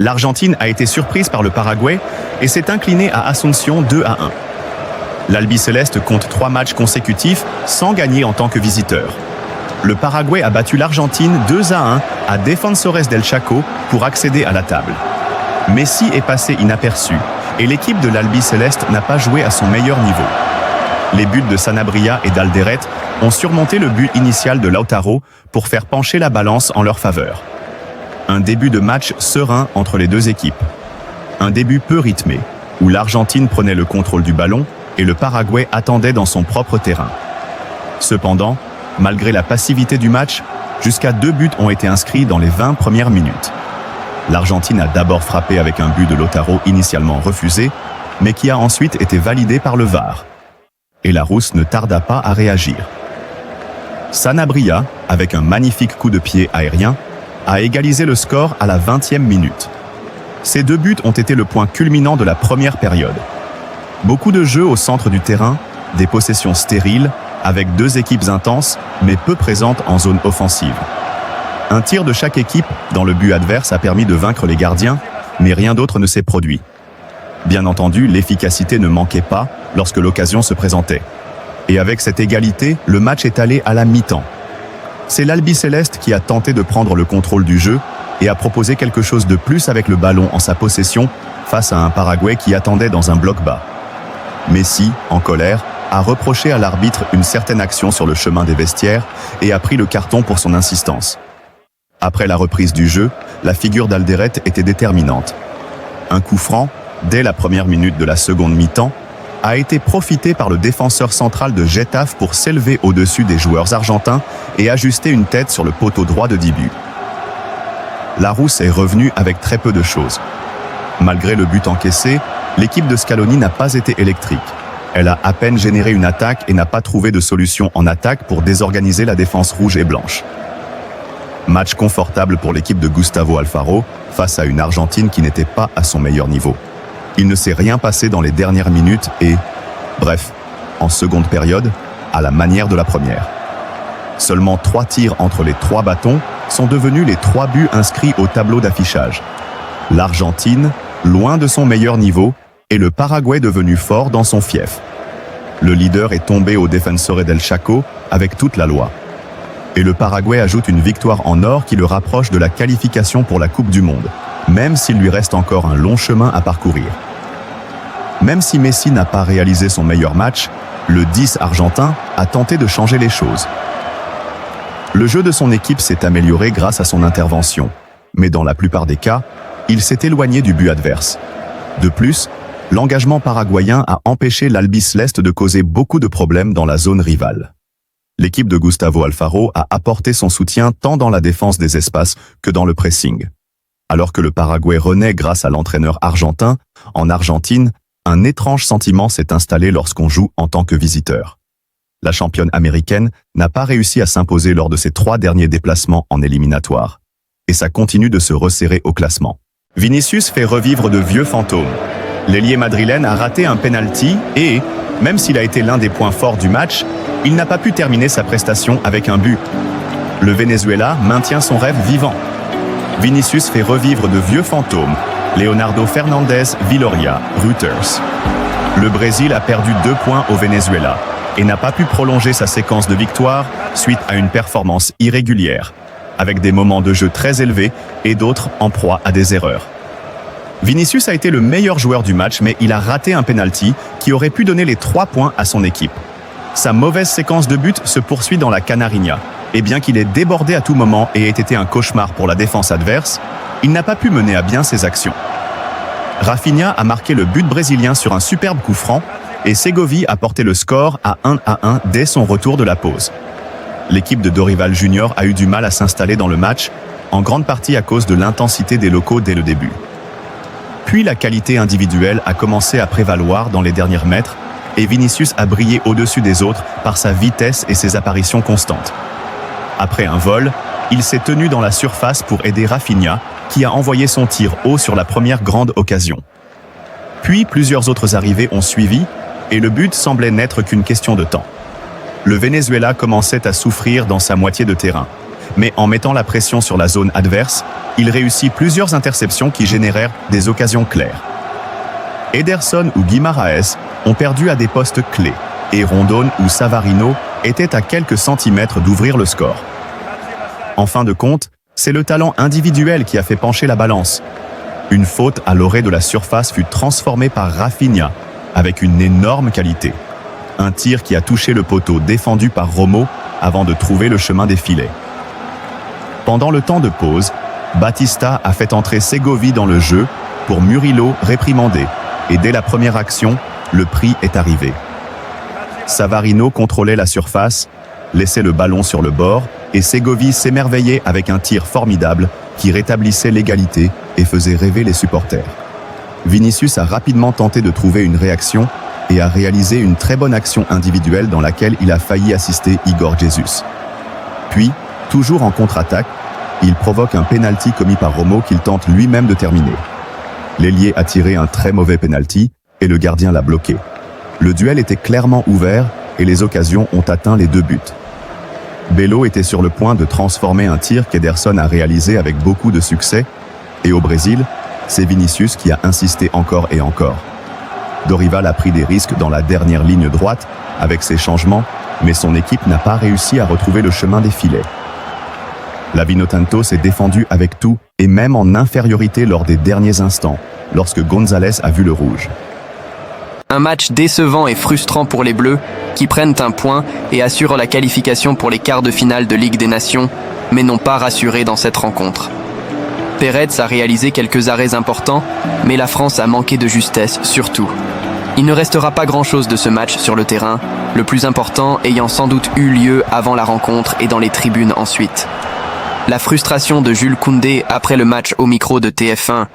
l'Argentine a été surprise par le Paraguay et s'est inclinée à Asunción 2-1. L'Albiceleste compte 3 matchs consécutifs sans gagner en tant que visiteur. Le Paraguay a battu l'Argentine 2-1 à Defensores del Chaco pour accéder à la table. Messi est passé inaperçu et l'équipe de l'Albiceleste n'a pas joué à son meilleur niveau. Les buts de Sanabria et d'Alderete ont surmonté le but initial de Lautaro pour faire pencher la balance en leur faveur. Un début de match serein entre les deux équipes. Un début peu rythmé, où l'Argentine prenait le contrôle du ballon et le Paraguay attendait dans son propre terrain. Cependant, malgré la passivité du match, jusqu'à 2 buts ont été inscrits dans les 20 premières minutes. L'Argentine a d'abord frappé avec un but de Lautaro initialement refusé, mais qui a ensuite été validé par le VAR. Et la Rousse ne tarda pas à réagir. Sanabria, avec un magnifique coup de pied aérien, a égalisé le score à la 20e minute. Ces 2 buts ont été le point culminant de la première période. Beaucoup de jeux au centre du terrain, des possessions stériles, avec 2 équipes intenses, mais peu présentes en zone offensive. Un tir de chaque équipe dans le but adverse a permis de vaincre les gardiens, mais rien d'autre ne s'est produit. Bien entendu, l'efficacité ne manquait pas lorsque l'occasion se présentait. Et avec cette égalité, le match est allé à la mi-temps. C'est l'Albiceleste qui a tenté de prendre le contrôle du jeu et a proposé quelque chose de plus avec le ballon en sa possession face à un Paraguay qui attendait dans un bloc bas. Messi, en colère, a reproché à l'arbitre une certaine action sur le chemin des vestiaires et a pris le carton pour son insistance. Après la reprise du jeu, la figure d'Alderete était déterminante. Un coup franc, dès la première minute de la seconde mi-temps, a été profité par le défenseur central de Getafe pour s'élever au-dessus des joueurs argentins et ajuster une tête sur le poteau droit de 10 buts. La Rousse est revenue avec très peu de choses. Malgré le but encaissé, l'équipe de Scaloni n'a pas été électrique. Elle a à peine généré une attaque et n'a pas trouvé de solution en attaque pour désorganiser la défense rouge et blanche. Match confortable pour l'équipe de Gustavo Alfaro face à une Argentine qui n'était pas à son meilleur niveau. Il ne s'est rien passé dans les dernières minutes et, bref, en seconde période, à la manière de la première. Seulement 3 tirs entre les 3 bâtons sont devenus les 3 buts inscrits au tableau d'affichage. L'Argentine, loin de son meilleur niveau, et le Paraguay devenu fort dans son fief. Le leader est tombé au Defensores del Chaco avec toute la loi. Et le Paraguay ajoute une victoire en or qui le rapproche de la qualification pour la Coupe du Monde, même s'il lui reste encore un long chemin à parcourir. Même si Messi n'a pas réalisé son meilleur match, le 10 argentin a tenté de changer les choses. Le jeu de son équipe s'est amélioré grâce à son intervention, mais dans la plupart des cas, il s'est éloigné du but adverse. De plus, l'engagement paraguayen a empêché l'Albiceleste de causer beaucoup de problèmes dans la zone rivale. L'équipe de Gustavo Alfaro a apporté son soutien tant dans la défense des espaces que dans le pressing. Alors que le Paraguay renaît grâce à l'entraîneur argentin, en Argentine, un étrange sentiment s'est installé lorsqu'on joue en tant que visiteur. La championne américaine n'a pas réussi à s'imposer lors de ses 3 derniers déplacements en éliminatoire. Et ça continue de se resserrer au classement. Vinicius fait revivre de vieux fantômes. L'ailier madrilène a raté un penalty et, même s'il a été l'un des points forts du match, il n'a pas pu terminer sa prestation avec un but. Le Venezuela maintient son rêve vivant. Vinicius fait revivre de vieux fantômes. Leonardo Fernandez Viloria, Reuters. Le Brésil a perdu 2 points au Venezuela et n'a pas pu prolonger sa séquence de victoires suite à une performance irrégulière, avec des moments de jeu très élevés et d'autres en proie à des erreurs. Vinicius a été le meilleur joueur du match, mais il a raté un penalty qui aurait pu donner les 3 points à son équipe. Sa mauvaise séquence de buts se poursuit dans la Canarinha, et bien qu'il ait débordé à tout moment et ait été un cauchemar pour la défense adverse, il n'a pas pu mener à bien ses actions. Rafinha a marqué le but brésilien sur un superbe coup franc, et Ségovie a porté le score à 1-1 dès son retour de la pause. L'équipe de Dorival Junior a eu du mal à s'installer dans le match, en grande partie à cause de l'intensité des locaux dès le début. Puis la qualité individuelle a commencé à prévaloir dans les derniers mètres, et Vinicius a brillé au-dessus des autres par sa vitesse et ses apparitions constantes. Après un vol, il s'est tenu dans la surface pour aider Rafinha, qui a envoyé son tir haut sur la première grande occasion. Puis plusieurs autres arrivées ont suivi, et le but semblait n'être qu'une question de temps. Le Venezuela commençait à souffrir dans sa moitié de terrain, Mais en mettant la pression sur la zone adverse, il réussit plusieurs interceptions qui générèrent des occasions claires. Ederson ou Guimaraes ont perdu à des postes clés, et Rondon ou Savarino étaient à quelques centimètres d'ouvrir le score. En fin de compte, c'est le talent individuel qui a fait pencher la balance. Une faute à l'orée de la surface fut transformée par Rafinha, avec une énorme qualité. Un tir qui a touché le poteau défendu par Romo avant de trouver le chemin des filets. Pendant le temps de pause, Batista a fait entrer Segovia dans le jeu pour Murillo réprimander, et dès la première action, le prix est arrivé. Savarino contrôlait la surface, laissait le ballon sur le bord, et Segovia s'émerveillait avec un tir formidable qui rétablissait l'égalité et faisait rêver les supporters. Vinicius a rapidement tenté de trouver une réaction et a réalisé une très bonne action individuelle dans laquelle il a failli assister Igor Jesus. Puis, toujours en contre-attaque, il provoque un pénalty commis par Romo qu'il tente lui-même de terminer. L'ailier a tiré un très mauvais pénalty et le gardien l'a bloqué. Le duel était clairement ouvert et les occasions ont atteint les 2 buts. Belo était sur le point de transformer un tir qu'Ederson a réalisé avec beaucoup de succès, et au Brésil, c'est Vinicius qui a insisté encore et encore. Dorival a pris des risques dans la dernière ligne droite avec ses changements, mais son équipe n'a pas réussi à retrouver le chemin des filets. La Vinotinto s'est défendue avec tout et même en infériorité lors des derniers instants, lorsque González a vu le rouge. Un match décevant et frustrant pour les Bleus, qui prennent un point et assurent la qualification pour les quarts de finale de Ligue des Nations, mais n'ont pas rassuré dans cette rencontre. Pérez a réalisé quelques arrêts importants, mais la France a manqué de justesse surtout. Il ne restera pas grand-chose de ce match sur le terrain, le plus important ayant sans doute eu lieu avant la rencontre et dans les tribunes ensuite. La frustration de Jules Koundé après le match au micro de TF1.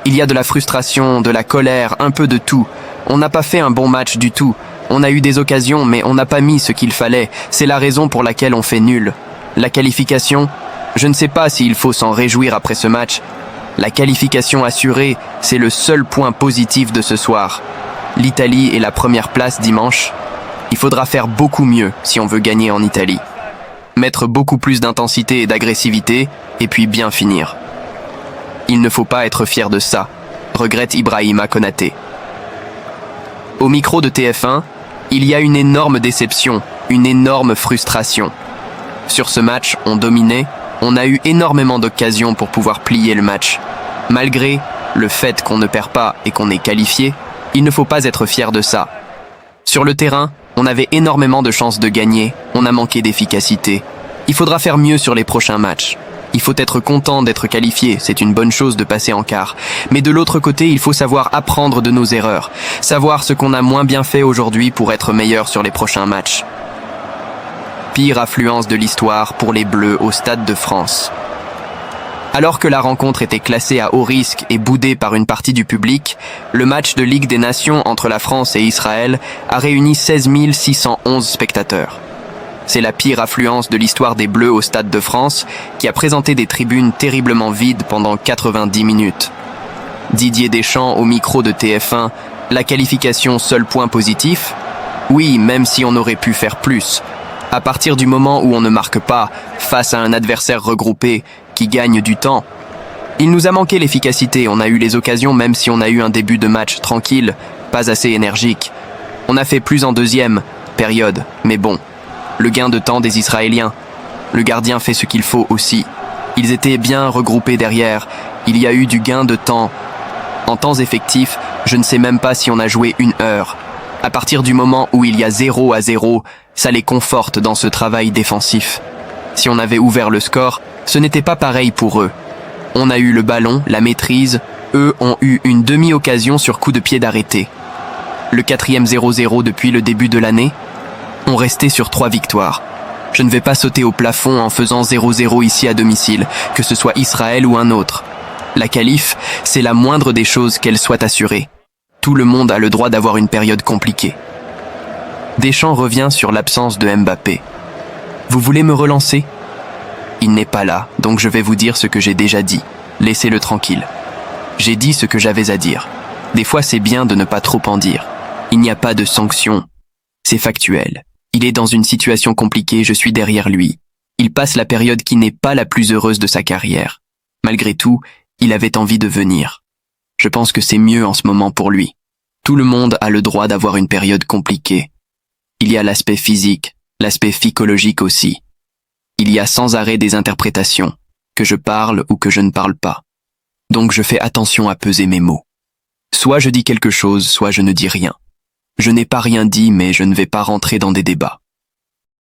Il y a de la frustration, de la colère, un peu de tout. On n'a pas fait un bon match du tout. On a eu des occasions, mais on n'a pas mis ce qu'il fallait. C'est la raison pour laquelle on fait nul. La qualification, je ne sais pas s'il faut s'en réjouir après ce match. La qualification assurée, c'est le seul point positif de ce soir. L'Italie est la première place dimanche. Il faudra faire beaucoup mieux si on veut gagner en Italie. Mettre beaucoup plus d'intensité et d'agressivité, et puis bien finir. Il ne faut pas être fier de ça, regrette Ibrahima Konaté. Au micro de TF1, il y a une énorme déception, une énorme frustration. Sur ce match, on dominait, on a eu énormément d'occasions pour pouvoir plier le match. Malgré le fait qu'on ne perd pas et qu'on est qualifié, il ne faut pas être fier de ça. Sur le terrain, on avait énormément de chances de gagner, on a manqué d'efficacité. Il faudra faire mieux sur les prochains matchs. Il faut être content d'être qualifié, c'est une bonne chose de passer en quart. Mais de l'autre côté, il faut savoir apprendre de nos erreurs, savoir ce qu'on a moins bien fait aujourd'hui pour être meilleur sur les prochains matchs. Pire affluence de l'histoire pour les Bleus au Stade de France. Alors que la rencontre était classée à haut risque et boudée par une partie du public, le match de Ligue des Nations entre la France et Israël a réuni 16 611 spectateurs. C'est la pire affluence de l'histoire des Bleus au Stade de France, qui a présenté des tribunes terriblement vides pendant 90 minutes. Didier Deschamps au micro de TF1, la qualification seul point positif? Oui, même si on aurait pu faire plus. À partir du moment où on ne marque pas, face à un adversaire regroupé, qui gagne du temps. Il nous a manqué l'efficacité, on a eu les occasions même si on a eu un début de match tranquille, pas assez énergique. On a fait plus en deuxième période, mais bon. Le gain de temps des Israéliens. Le gardien fait ce qu'il faut aussi. Ils étaient bien regroupés derrière. Il y a eu du gain de temps. En temps effectif, je ne sais même pas si on a joué 1 heure. À partir du moment où il y a 0-0, ça les conforte dans ce travail défensif. Si on avait ouvert le score, ce n'était pas pareil pour eux. On a eu le ballon, la maîtrise. Eux ont eu une demi-occasion sur coup de pied d'arrêté. Le 4e 0-0 depuis le début de l'année. On restait sur 3 victoires. Je ne vais pas sauter au plafond en faisant 0-0 ici à domicile, que ce soit Israël ou un autre. La qualif, c'est la moindre des choses qu'elle soit assurée. Tout le monde a le droit d'avoir une période compliquée. Deschamps revient sur l'absence de Mbappé. Vous voulez me relancer? Il n'est pas là, donc je vais vous dire ce que j'ai déjà dit. Laissez-le tranquille. J'ai dit ce que j'avais à dire. Des fois, c'est bien de ne pas trop en dire. Il n'y a pas de sanction. C'est factuel. Il est dans une situation compliquée, je suis derrière lui. Il passe la période qui n'est pas la plus heureuse de sa carrière. Malgré tout, il avait envie de venir. Je pense que c'est mieux en ce moment pour lui. Tout le monde a le droit d'avoir une période compliquée. Il y a l'aspect physique, l'aspect psychologique aussi. Il y a sans arrêt des interprétations, que je parle ou que je ne parle pas. Donc je fais attention à peser mes mots. Soit je dis quelque chose, soit je ne dis rien. Je n'ai pas rien dit, mais je ne vais pas rentrer dans des débats.